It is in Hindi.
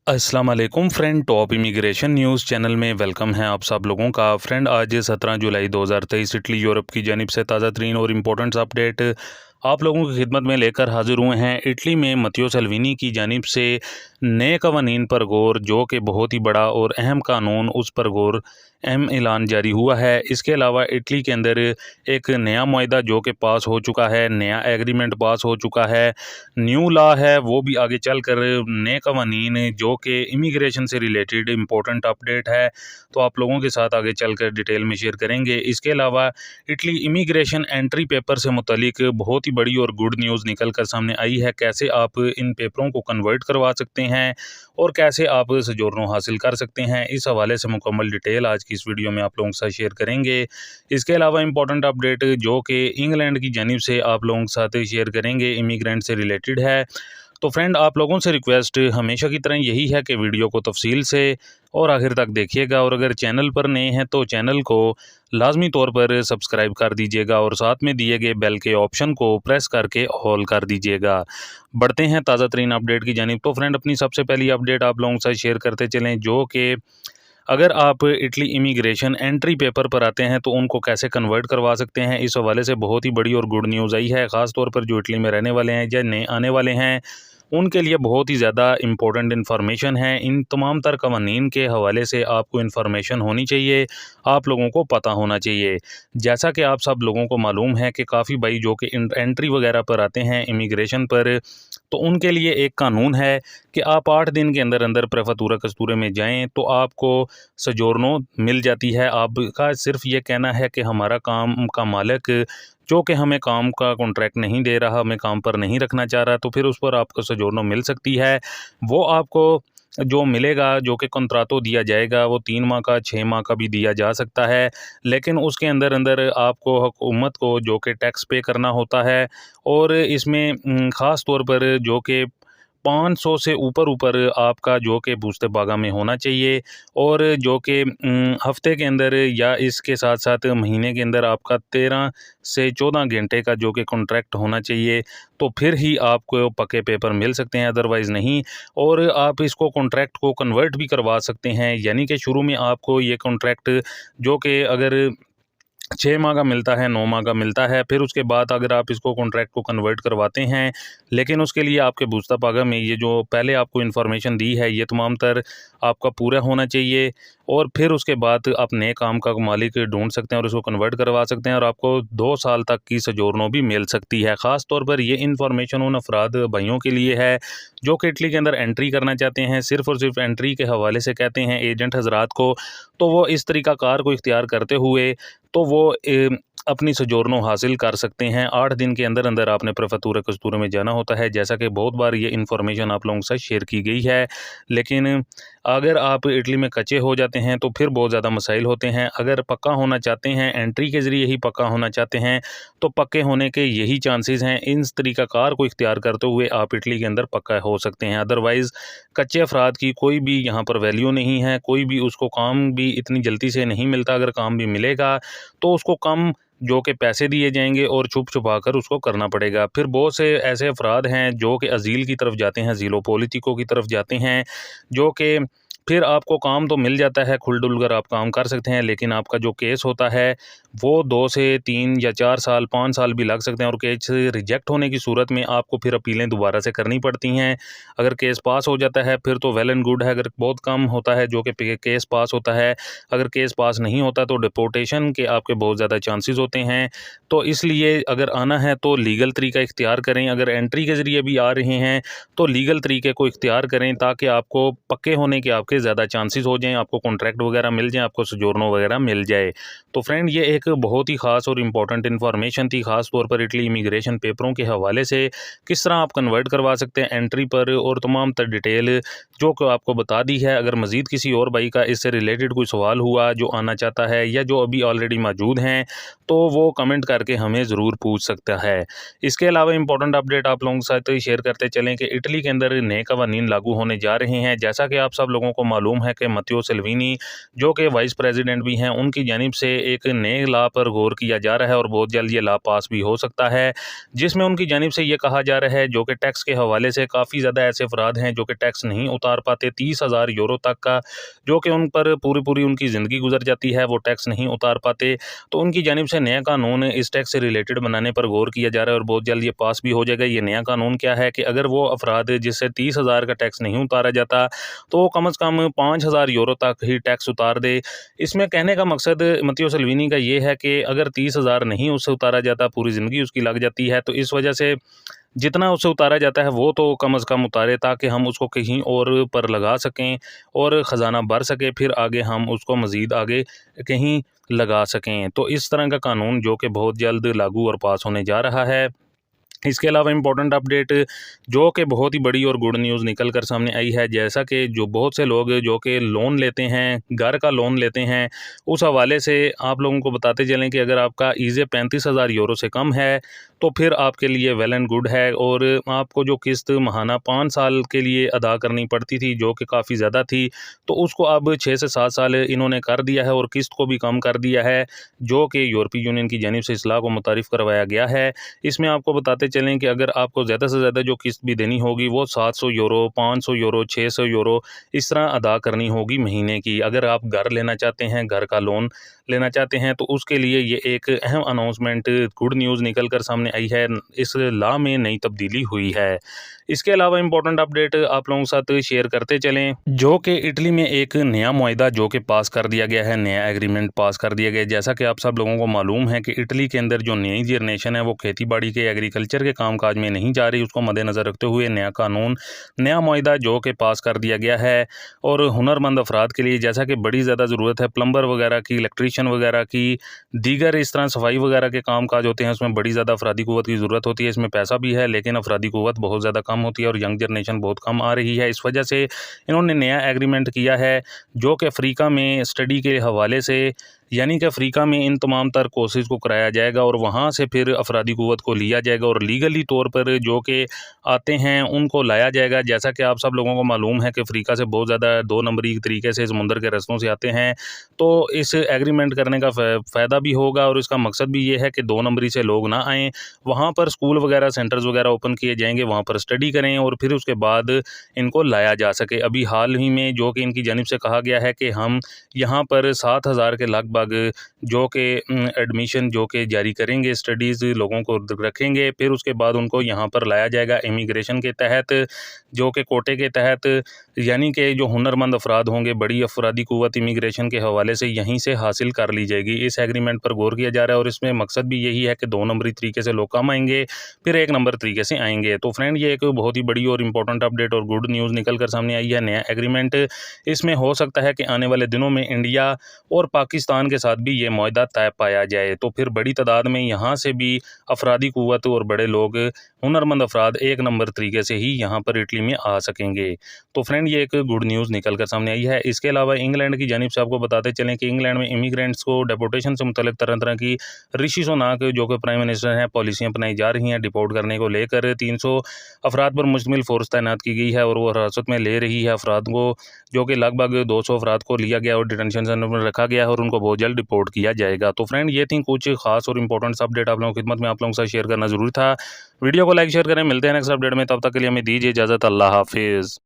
अस्सलाम वालेकुम friend. Top immigration news channel में वेलकम है आप सब लोगों का। फ्रेंड, आज 17 जुलाई 2023 इटली यूरोप की जानिब से ताज़ा तरीन और इम्पोर्टेंट अपडेट आप लोगों की खिदमत में लेकर हाजिर हुए हैं। इटली में मत्तियो सल्विनी की जानिब से नए कवानीन पर गौर, जो कि बहुत ही बड़ा और अहम कानून, उस पर गौर अहम ऐलान जारी हुआ है। इसके अलावा इटली के अंदर एक नया मुआहदा जो कि पास हो चुका है, नया एग्रीमेंट पास हो चुका है, न्यू लॉ है, वो भी आगे चल कर नए कवानीन जो कि इमिग्रेशन से रिलेटेड इम्पोर्टेंट अपडेट है, तो आप लोगों के साथ आगे चल कर डिटेल में शेयर करेंगे। इसके अलावा इटली इमिग्रेशन एंट्री पेपर से मुतलिक बहुत ही बड़ी और गुड न्यूज़ निकल कर सामने आई है। कैसे आप इन पेपरों को कन्वर्ट करवा सकते हैं और कैसे आप सोजोर्नो हासिल कर सकते हैं, इस हवाले से मुकम्मल डिटेल आज की इस वीडियो में आप लोगों के साथ शेयर करेंगे। इसके अलावा इंपॉर्टेंट अपडेट जो कि इंग्लैंड की जानिब से आप लोगों के साथ शेयर करेंगे, इमिग्रेंट से रिलेटेड है। तो फ्रेंड, आप लोगों से रिक्वेस्ट हमेशा की तरह यही है कि वीडियो को तफसील से और आखिर तक देखिएगा, और अगर चैनल पर नए हैं तो चैनल को लाजमी तौर पर सब्सक्राइब कर दीजिएगा और साथ में दिए गए बेल के ऑप्शन को प्रेस करके ऑल कर दीजिएगा। बढ़ते हैं ताज़ा तरीन अपडेट की जानिब। तो फ्रेंड, अपनी सबसे पहली अपडेट आप लोगों के साथ शेयर करते चलें, जो कि अगर आप इटली इमिग्रेशन एंट्री पेपर पर आते हैं तो उनको कैसे कन्वर्ट करवा सकते हैं, इस हवाले से बहुत ही बड़ी और गुड न्यूज़ आई है। ख़ास तौर पर जो इटली में रहने वाले हैं या नए आने वाले हैं, उनके लिए बहुत ही ज़्यादा इम्पोर्टेंट इन्फॉर्मेशन है। इन तमाम तर कवानीन के हवाले से आपको इन्फॉर्मेशन होनी चाहिए, आप लोगों को पता होना चाहिए। जैसा कि आप सब लोगों को मालूम है कि काफ़ी भाई जो कि एंट्री वगैरह पर आते हैं इमिग्रेशन पर, तो उनके लिए एक कानून है कि आप 8 दिन के अंदर अंदर प्रेफेक्टुरा कस्तूरे में जाएं तो आपको सोजोर्नो मिल जाती है। आपका सिर्फ ये कहना है कि हमारा काम का मालिक जो कि हमें काम का कॉन्ट्रैक्ट नहीं दे रहा, हमें काम पर नहीं रखना चाह रहा, तो फिर उस पर आपको सोजोर्नो मिल सकती है। वो आपको जो मिलेगा, जो कि कॉन्ट्रातो दिया जाएगा, वो 3 माह का, 6 माह का भी दिया जा सकता है, लेकिन उसके अंदर अंदर आपको हुकूमत को जो कि टैक्स पे करना होता है। और इसमें ख़ास तौर पर जो कि 500 से ऊपर ऊपर आपका जो कि बूस्ते बागा में होना चाहिए, और जो कि हफ्ते के अंदर या इसके साथ साथ महीने के अंदर आपका 13 से 14 घंटे का जो कि कॉन्ट्रैक्ट होना चाहिए, तो फिर ही आपको पक्के पेपर मिल सकते हैं, अदरवाइज़ नहीं। और आप इसको कॉन्ट्रैक्ट को कन्वर्ट भी करवा सकते हैं, यानी कि शुरू में आपको ये कॉन्ट्रैक्ट जो कि अगर 6 माह का मिलता है, 9 माह का मिलता है, फिर उसके बाद अगर आप इसको कॉन्ट्रैक्ट को कन्वर्ट करवाते हैं, लेकिन उसके लिए आपके बूस्ता पागा में ये जो पहले आपको इन्फॉर्मेशन दी है, ये तमाम तर आपका पूरा होना चाहिए, और फिर उसके बाद आप नए काम का मालिक ढूंढ सकते हैं और उसको कन्वर्ट करवा सकते हैं, और आपको 2 साल तक की सोजोर्नो भी मिल सकती है। ख़ास तौर पर ये इन्फॉर्मेशन उन अफराद भाइयों के लिए है जो कि इटली के अंदर एंट्री करना चाहते हैं, सिर्फ़ और सिर्फ एंट्री के हवाले से कहते हैं एजेंट हज़रात को, तो वो इस तरीक़ाकार को इख्तियार करते हुए तो वो अपनी सोजोर्नो हासिल कर सकते हैं। 8 दिन के अंदर अंदर आपने प्रेफेक्टुरा कस्तूरे में जाना होता है, जैसा कि बहुत बार ये इन्फॉर्मेशन आप लोगों के साथ शेयर की गई है। लेकिन अगर आप इटली में कच्चे हो जाते हैं तो फिर बहुत ज़्यादा मसाइल होते हैं। अगर पक्का होना चाहते हैं, एंट्री के ज़रिए ही पक्का होना चाहते हैं, तो पक्के होने के यही चांसेस हैं। इन तरीक़ाकार को इख्तियार करते हुए आप इटली के अंदर पक्का हो सकते हैं, अदरवाइज़ कच्चे अफराद की कोई भी यहाँ पर वैल्यू नहीं है, कोई भी उसको काम भी इतनी जल्दी से नहीं मिलता। अगर काम भी मिलेगा तो उसको कम जो कि पैसे दिए जाएंगे और छुपा कर उसको करना पड़ेगा। फिर बहुत से ऐसे अफराद हैं जो कि अजील की तरफ जाते हैं, अजीलो पॉलिटिको की तरफ जाते हैं, जो कि फिर आपको काम तो मिल जाता है, खुल-डुल कर आप काम कर सकते हैं, लेकिन आपका जो केस होता है वो 2 से 3 या 4 साल, 5 साल भी लग सकते हैं, और केस रिजेक्ट होने की सूरत में आपको फिर अपीलें दोबारा से करनी पड़ती हैं। अगर केस पास हो जाता है फिर तो वेल एंड गुड है, अगर बहुत कम होता है जो कि केस पास होता है, अगर केस पास नहीं होता तो डिपोर्टेशन के आपके बहुत ज़्यादा चांसेस होते हैं। तो इसलिए अगर आना है तो लीगल तरीका इख्तियार करें, अगर एंट्री के ज़रिए भी आ रहे हैं तो लीगल तरीके को इख्तियार करें, ताकि आपको पक्के होने के आपके ज़्यादा चांसेस हो जाएँ, आपको कॉन्ट्रैक्ट वगैरह मिल जाए, आपको सोजोर्नो वगैरह मिल जाए। तो फ्रेंड, ये एक बहुत ही ख़ास और इम्पोर्टेंट इन्फॉर्मेशन थी, ख़ास तौर पर इटली इमिग्रेशन पेपरों के हवाले से किस तरह आप कन्वर्ट करवा सकते हैं एंट्री पर, और तमाम तर डिटेल जो कि आपको बता दी है। अगर मज़ीद किसी और भाई का इससे रिलेटेड कोई सवाल हुआ जो आना चाहता है या जो अभी ऑलरेडी मौजूद हैं, तो वो कमेंट करके हमें ज़रूर पूछ सकता है। इसके अलावा इंपॉर्टेंट अपडेट आप लोगों के साथ शेयर करते चलें कि इटली के अंदर नए कवानीन लागू होने जा रहे हैं। जैसा कि आप सब लोगों को को मालूम है कि मत्तेओ सल्विनी जो कि वाइस प्रेसिडेंट भी हैं, उनकी जानिब से एक नए लॉ पर गौर किया जा रहा है और बहुत जल्द ये लॉ पास भी हो सकता है, जिसमें उनकी जानिब से ये कहा जा रहा है जो कि टैक्स के हवाले से काफ़ी ज़्यादा ऐसे अफराद हैं जो कि टैक्स नहीं उतार पाते, 30,000 यूरो तक का जो कि उन पर पूरी उनकी ज़िंदगी गुजर जाती है, वो टैक्स नहीं उतार पाते। तो उनकी जानिब से नया कानून इस टैक्स से रिलेटेड बनाने पर गौर किया जा रहा है और बहुत जल्द ये पास भी हो जाएगा। ये नया कानून क्या है कि अगर वो अफराद जिससे 30,000 का टैक्स नहीं उतारा जाता, तो वो कम से कम 5,000 यूरो तक ही टैक्स उतार दे। इसमें कहने का मकसद मत्तेओ सल्विनी का ये है कि अगर 30,000 नहीं उससे उतारा जाता, पूरी ज़िंदगी उसकी लग जाती है, तो इस वजह से जितना उससे उतारा जाता है वो तो कम से कम उतारे, ताकि हम उसको कहीं और पर लगा सकें और ख़जाना भर सके, फिर आगे हम उसको मज़ीद आगे कहीं लगा सकें। तो इस तरह का कानून जो कि बहुत जल्द लागू और पास होने जा रहा है। इसके अलावा इम्पोर्टेंट अपडेट जो कि बहुत ही बड़ी और गुड न्यूज़ निकल कर सामने आई है, जैसा कि जो बहुत से लोग जो कि लोन लेते हैं, घर का लोन लेते हैं, उस हवाले से आप लोगों को बताते चलें कि अगर आपका ईज़े 35,000 यूरो से कम है, तो फिर आपके लिए वेल एंड गुड है। और आपको जो किस्त महाना 5 साल के लिए अदा करनी पड़ती थी, जो कि काफ़ी ज़्यादा थी, तो उसको अब 6 से 7 साल इन्होंने कर दिया है और किस्त को भी कम कर दिया है, जो कि यूरोपीय यूनियन की जानिब से इस लॉ को मुतारिफ़ करवाया गया है। इसमें आपको बताते चलें कि अगर आपको ज़्यादा से ज़्यादा जो किस्त भी देनी होगी वो 700 यूरो, 500 यूरो, 600 यूरो इस तरह अदा करनी होगी महीने की। अगर आप घर लेना चाहते हैं, घर का लोन लेना चाहते हैं, तो उसके लिए ये एक अहम अनाउंसमेंट, गुड न्यूज़ निकल कर सामने आई है। इस लॉ में नई तब्दीली हुई है। इसके अलावा इम्पोर्टेंट अपडेट आप लोगों के साथ शेयर करते चलें, जो कि इटली में एक नया मुआहदा जो कि पास कर दिया गया है, नया एग्रीमेंट पास कर दिया गया है। जैसा कि आप सब लोगों को मालूम है कि इटली के अंदर जो नई जनरेशन है वो खेती बाड़ी के, एग्रीकल्चर के कामकाज में नहीं जा रही, उसको मद्देनज़र रखते हुए नया कानून, नया मुआहदा जो कि पास कर दिया गया है। और हुनरमंद अफराद के लिए, जैसा कि बड़ी ज़्यादा ज़रूरत है प्लम्बर वगैरह की, इलेक्ट्रीशियन वगैरह की, दीगर इस तरह सफाई वगैरह के कामकाज होते हैं, उसमें बड़ी ज़्यादा अफरादी क़ुव्वत की ज़रूरत होती है। इसमें पैसा भी है, लेकिन अफरादी क़ुव्वत बहुत ज़्यादा कम होती है और यंग जनरेशन बहुत कम आ रही है। इस वजह से इन्होंने नया एग्रीमेंट किया है, जो कि अफ्रीका में स्टडी के हवाले से, यानी कि अफ्रीका में इन तमाम तर कोर्सेज़ को कराया जाएगा और वहाँ से फिर अफरादी क़ुव्वत को लिया जाएगा और लीगली तौर पर जो कि आते हैं उनको लाया जाएगा। जैसा कि आप सब लोगों को मालूम है कि अफ्रीका से बहुत ज़्यादा 2 नंबरी तरीके से समुंदर के रस्तों से आते हैं, तो इस एग्रीमेंट करने का फ़ायदा भी होगा और इसका मकसद भी ये है कि 2 नंबरी से लोग ना आएँ। वहाँ पर स्कूल वगैरह, सेंटर्स वगैरह ओपन किए जाएंगे, वहाँ पर स्टडी करें और फिर उसके बाद इनको लाया जा सके। अभी हाल ही में जो कि इनकी जानिब से कहा गया है कि हम यहाँ पर 7,000 के लगभग जो कि एडमिशन जो कि जारी करेंगे, स्टडीज़ लोगों को रखेंगे, फिर उसके बाद उनको यहाँ पर लाया जाएगा इमिग्रेशन के तहत, जो कि कोटे के तहत, यानी कि जो हुनरमंद अफराद होंगे, बड़ी अफरादी क़ुव्वत इमिग्रेशन के हवाले से यहीं से हासिल कर ली जाएगी। इस एग्रीमेंट पर गौर किया जा रहा है और इसमें मकसद भी यही है कि 2 नंबरी तरीके से लोग कम आएंगे, फिर 1 नंबर तरीके से आएंगे। तो फ्रेंड, ये एक बहुत ही बड़ी और इंपॉर्टेंट अपडेट और गुड न्यूज़ निकल कर सामने आई है, नया एग्रीमेंट। इसमें हो सकता है कि आने वाले दिनों में इंडिया और पाकिस्तान के साथ भी ये मुआहदा तय पाया जाए, तो फिर बड़ी तादाद में यहाँ से भी अफरादी क़ुव्वत और बड़े लोग, हुनरमंद अफराद 1 नंबर तरीके से ही यहाँ पर इटली में आ सकेंगे। तो फ्रेंड, ये एक गुड न्यूज़ निकल कर सामने आई है। इसके अलावा इंग्लैंड की जानिब से आपको बताते चलें कि इंग्लैंड में इमिग्रेंट्स को डिपोर्टेशन से मुतल्लिक तरह की ऋषि सुनाक जो कि प्राइम मिनिस्टर हैं, पॉलिसियाँ अपनाई जा रही हैं। डिपोर्ट करने को लेकर 300 अफराद पर मुश्तमिल फ़ोर्स तैनात की गई है और वो हिरासत में ले रही है अफराद को, जो कि लगभग 200 अफराद को लिया गया और डिटेंशन सेंटर में रखा गया है और उनको बहुत जल्द डिपोर्ट किया जाएगा। तो फ्रेंड, ये थी कुछ खास और इंपॉर्टेंट अपडेट आप लोगों की खिदमत में आप लोगों के साथ शेयर करना ज़रूरी था। वीडियो को लाइक शेयर करें, मिलते हैं नेक्स्ट अपडेट में, तब तक के लिए हमें दीजिए इजाज़त। अल्लाह हाफिज़।